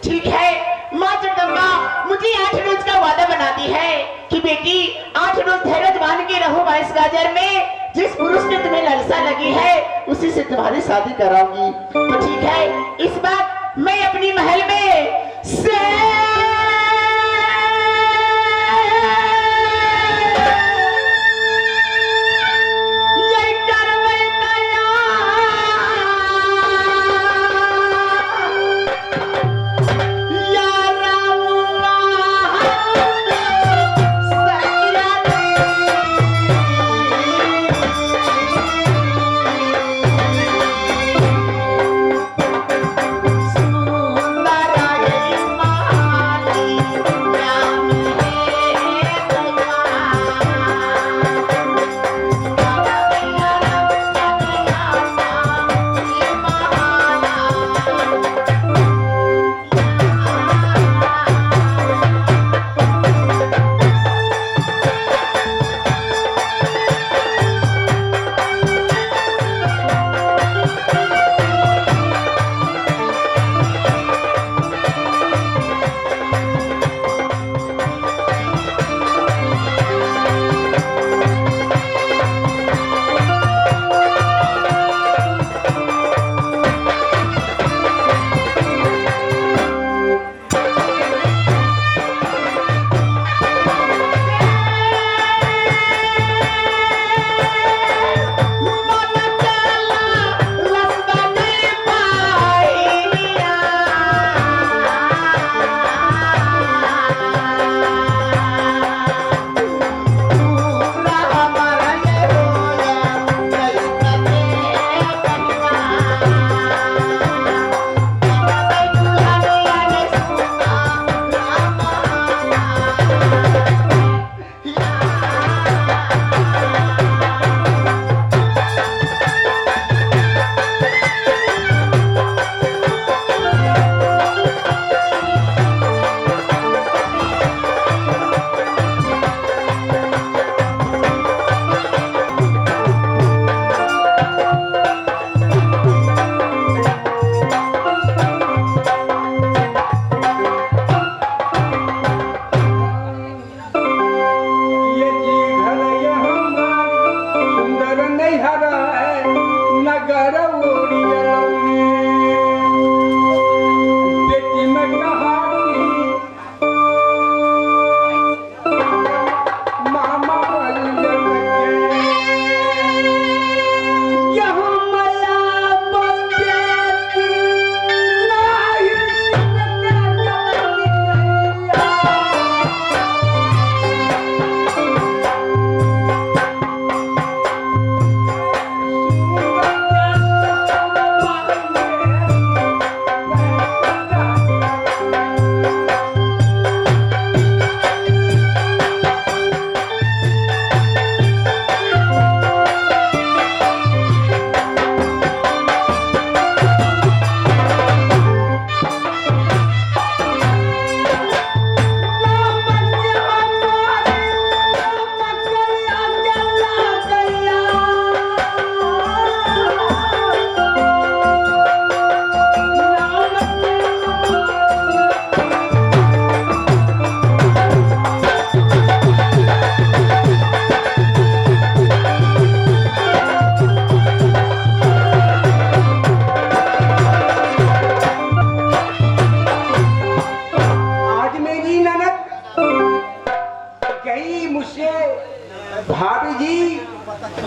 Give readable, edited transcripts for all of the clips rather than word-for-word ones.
ठीक है, माँ जगदम्बा मुझे 8 रोज का वादा बनाती है कि बेटी 8 रोज धैर्य मान के रहो 22 गाजर में। जिस पुरुष ने तुम्हें लालसा लगी है उसी से तुम्हारी शादी कराऊंगी। तो ठीक है, इस बार मैं अपनी महल में से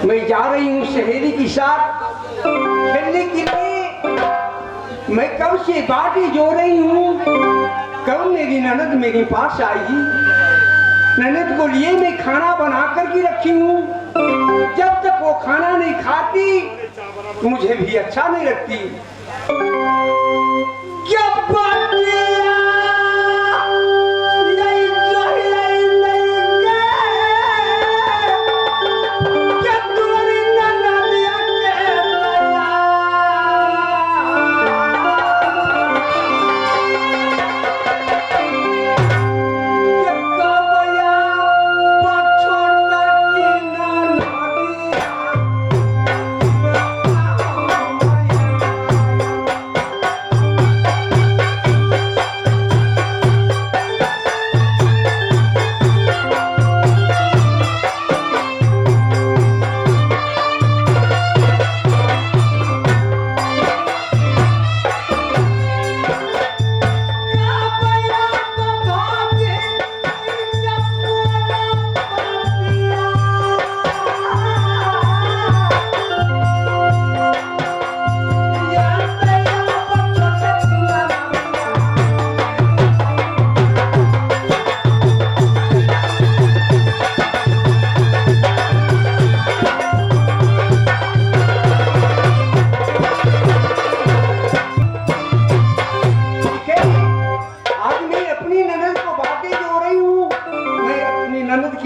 मैं जा रही हूँ सहेली के साथ खेलने के लिए। मैं कब से बाटी जो रही हूँ, कब मेरी ननद मेरे पास आएगी। ननद को लिए मैं खाना बना कर के रखी हूँ। जब तक वो खाना नहीं खाती मुझे भी अच्छा नहीं लगती। जब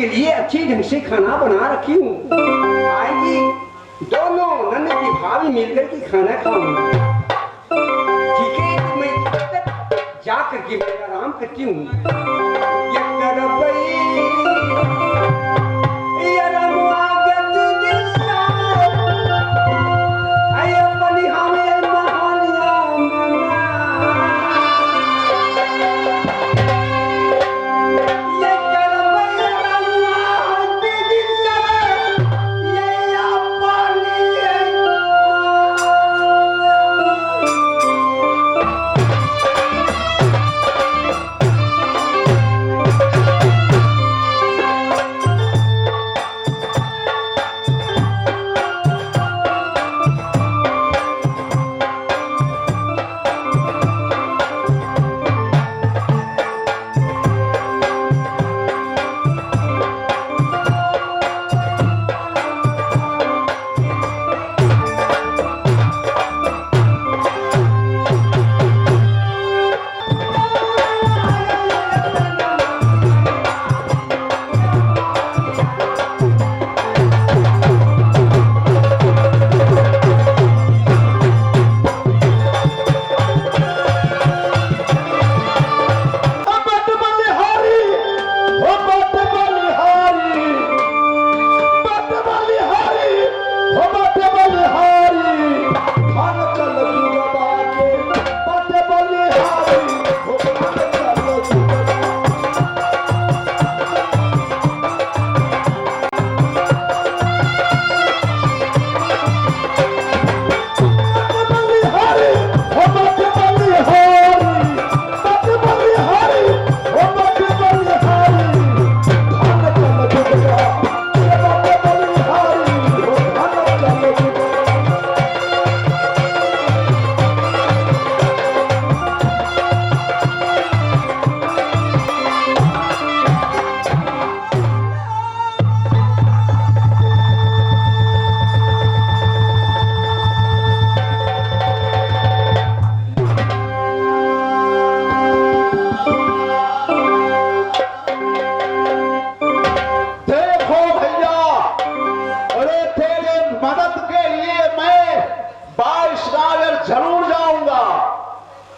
के लिए अच्छी ढंग से खाना बना रखी हूँ। आएगी दोनों नन्द की भाभी मिलकर के खाना खाऊंगी। ठीक है, तो मैं जा करके मैं आराम करती हूँ।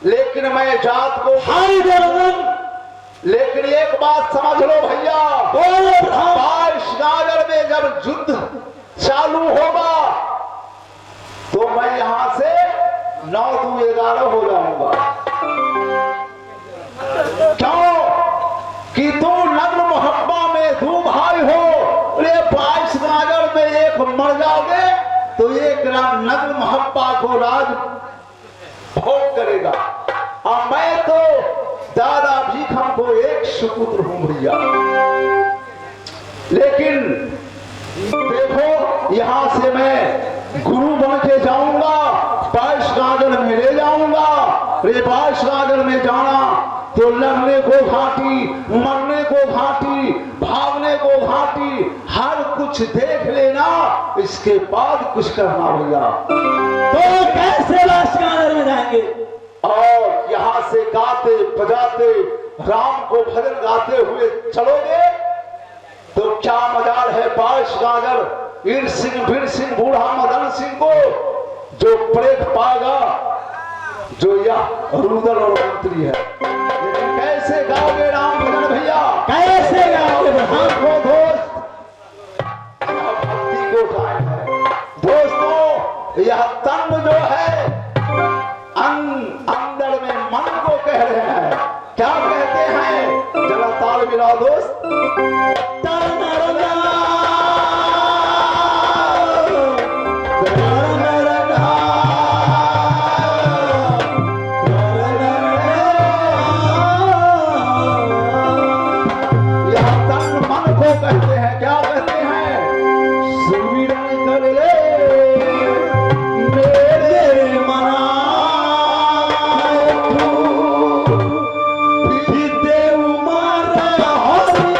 लेकिन मैं जात को हाय देवगन, लेकिन एक बात समझ लो भैया, बाईस गागर में जब युद्ध चालू होगा तो मैं यहां से 9 2 11 हो जाऊंगा। क्यों कि तू नग्न मोहब्बा में 2 भाई हो, 22 गागर में एक मर जाओगे तो एक नग्न मोहब्बा को राज भोग करेगा। और मैं तो दादा भीखम को एक सुपुत्र हूं भैया। लेकिन देखो यहां से मैं गुरु बन के जाऊंगा, 22 गागर में ले जाऊंगा। 22 गागर में जाना तो लड़ने को घाटी, मरने को घाटी, भागने को घाटी, हर कुछ देख लेना, इसके बाद कुछ करना भैया। तो कैसे लाश गागर में जाएंगे? और यहां से गाते बजाते राम को भजन गाते हुए चलोगे तो क्या मजाल है 22 गागर ईर सिंह, वीर सिंह, बूढ़ा मदन सिंह को जो प्रेत पाएगा, जो यह रुदल और मंत्री है। लेकिन कैसे गाओगे राम भजन भैया? कैसे गाओगे? हम को दोस्त भक्ति को उठाए हैं दोस्तों। यह तन जो है अंदर में मन को कह रहे हैं। क्या कहते हैं? जरा ताल मिला दोस्त। यह तन मन को कहते हैं। क्या कहते हैं? सुमिरन कर ले मेरे मना, देव मारा हरि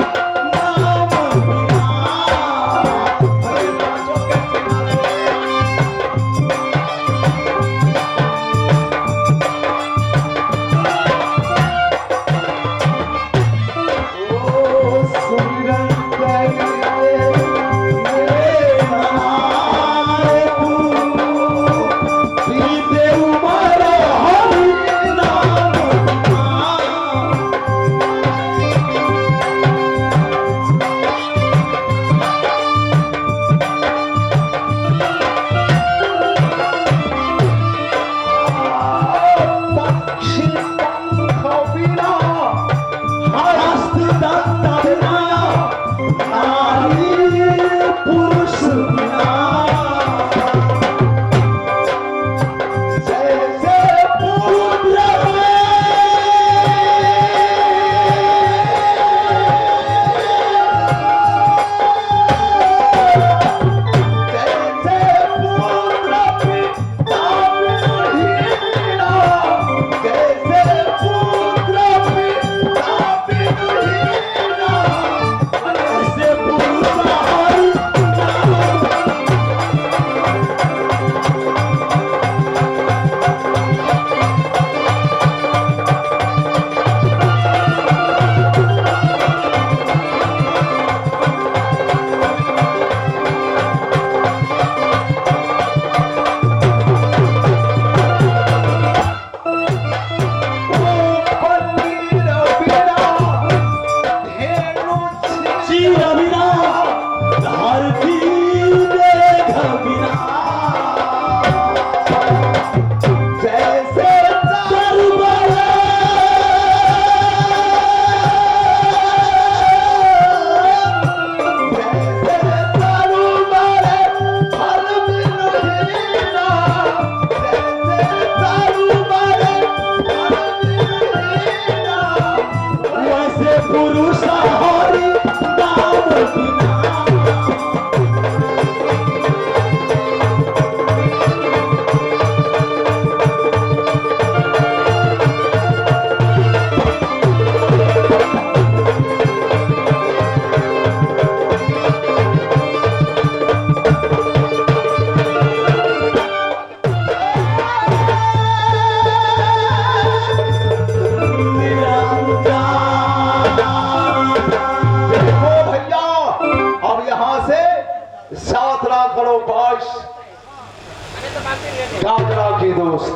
दोस्त।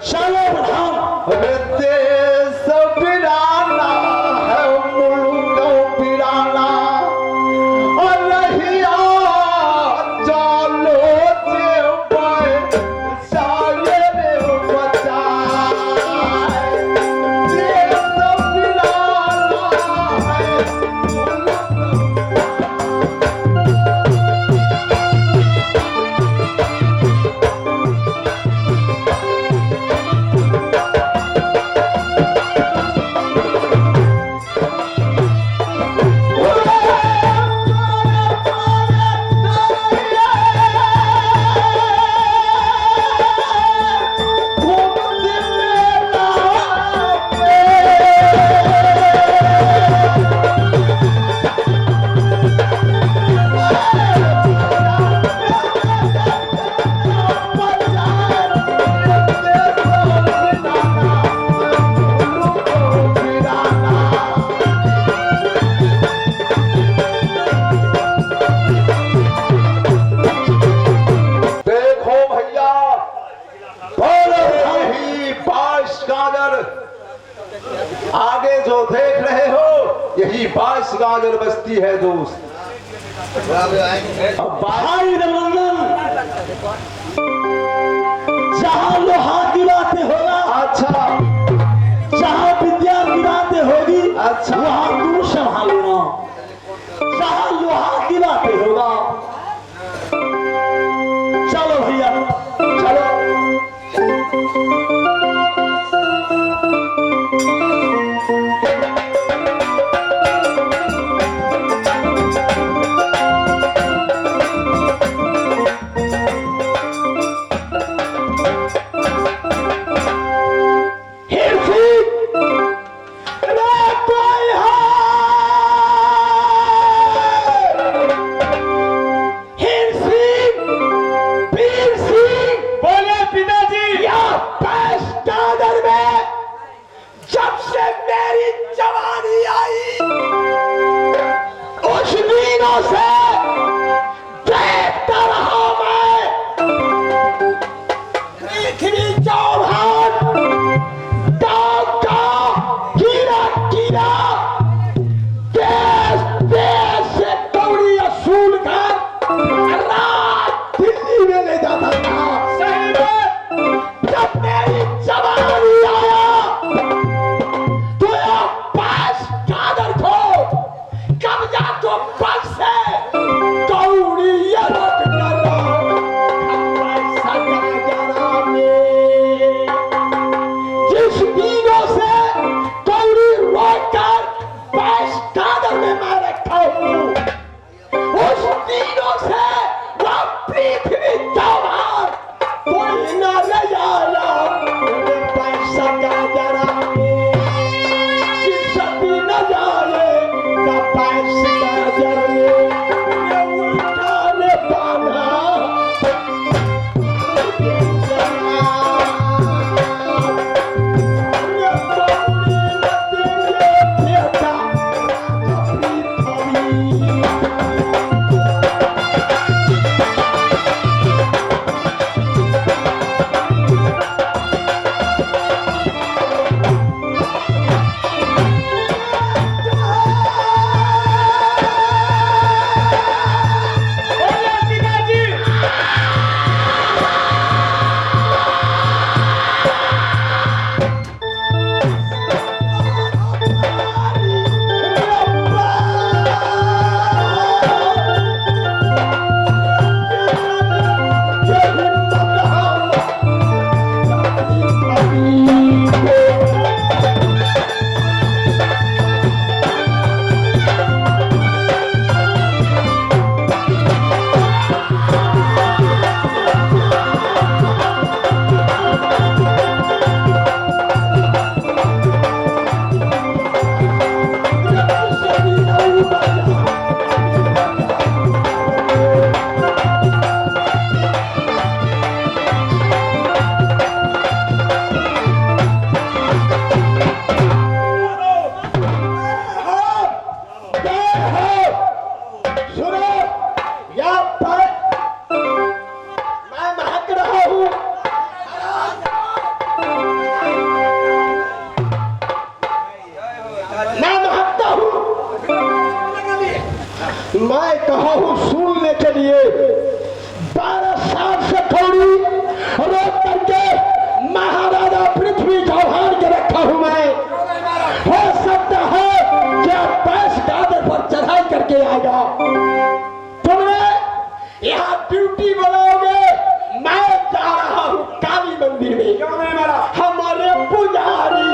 चलो प्रधान। अरे देश बिराना है मुल्क बिराना और रहिया चलो जे साये रे बचाए देश बिराना है आगे जो देख रहे हो यही 22 गाजर बस्ती है दोस्त। अब भाई रघुनंदन, जहां लोहा की बातें होगा, अच्छा जहां विद्या की बातें होगी, अच्छा। वहां तू संभाल लेना। जहां लोहा की बातें होगा, चलो भैया चलो। जब से मेरी जवानी आई उस दिनों से देखता रहा मैं खिली चौहान गांव का कीड़ा कीड़ा देश देश से कौड़ी असूल कर रात दिल्ली में ले जाता था। सही बात। जब मेरी जवानी आया कब्जा तो पग से कौड़ी लौट कर जिस दिनों से कौड़ी रोक कर मैं कहा हूं सुनने के लिए। 12 साल से कौड़ी रोक करके महाराजा पृथ्वी चौहान के रखा हूं मैं। हो सकता है कि आप 22 गादर पर चढ़ाई करके आएगा। तुमने यहाँ ड्यूटी बनाओगे, मैं जा रहा हूं काली मंदिर में। क्यों नहीं मारा? हमारे पुजारी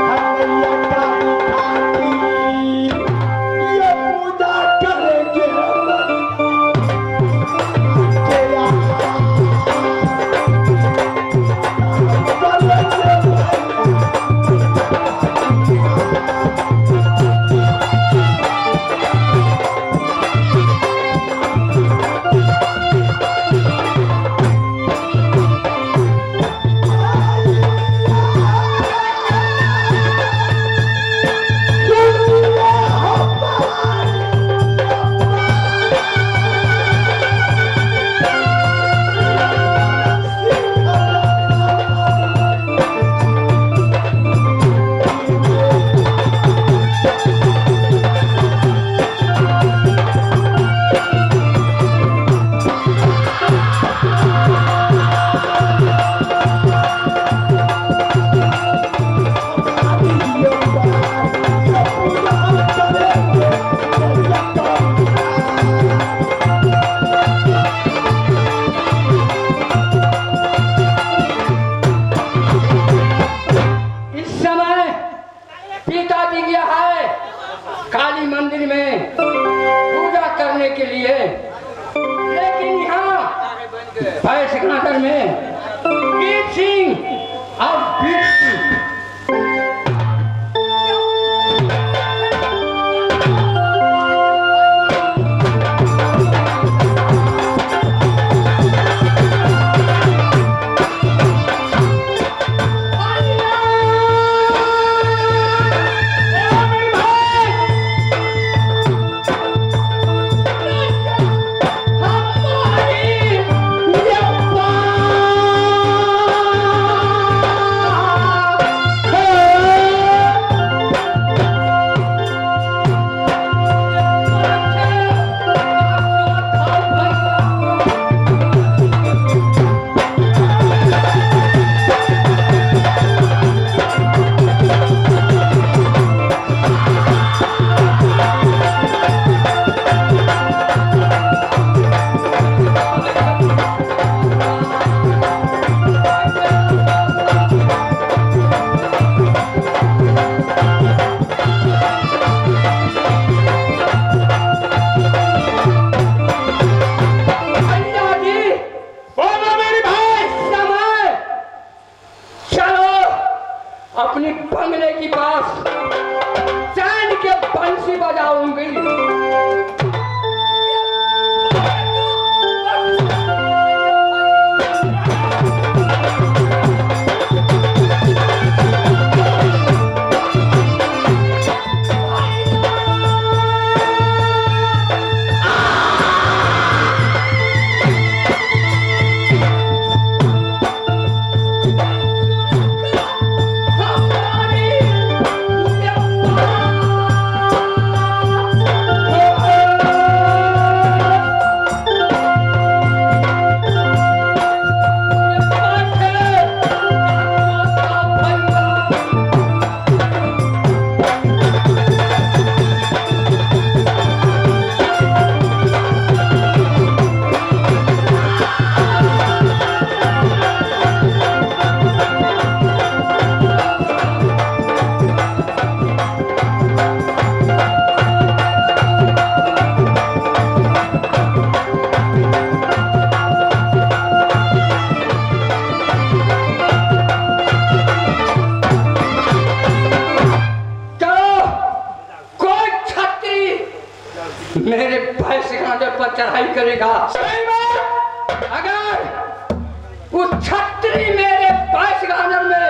हमें काली काली ये पूजा करेंगे। पिताजी गया है काली मंदिर में पूजा करने के लिए, लेकिन यहाँ भैंसघाटर में वीर सिंह और वीर सिंह अपनी बंगले के पास चैन के बंसी बजाऊंगी। मेरे भैंसघाटर पर चढ़ाई करेगा, अगर उस छत्री मेरे भैंसघाटर में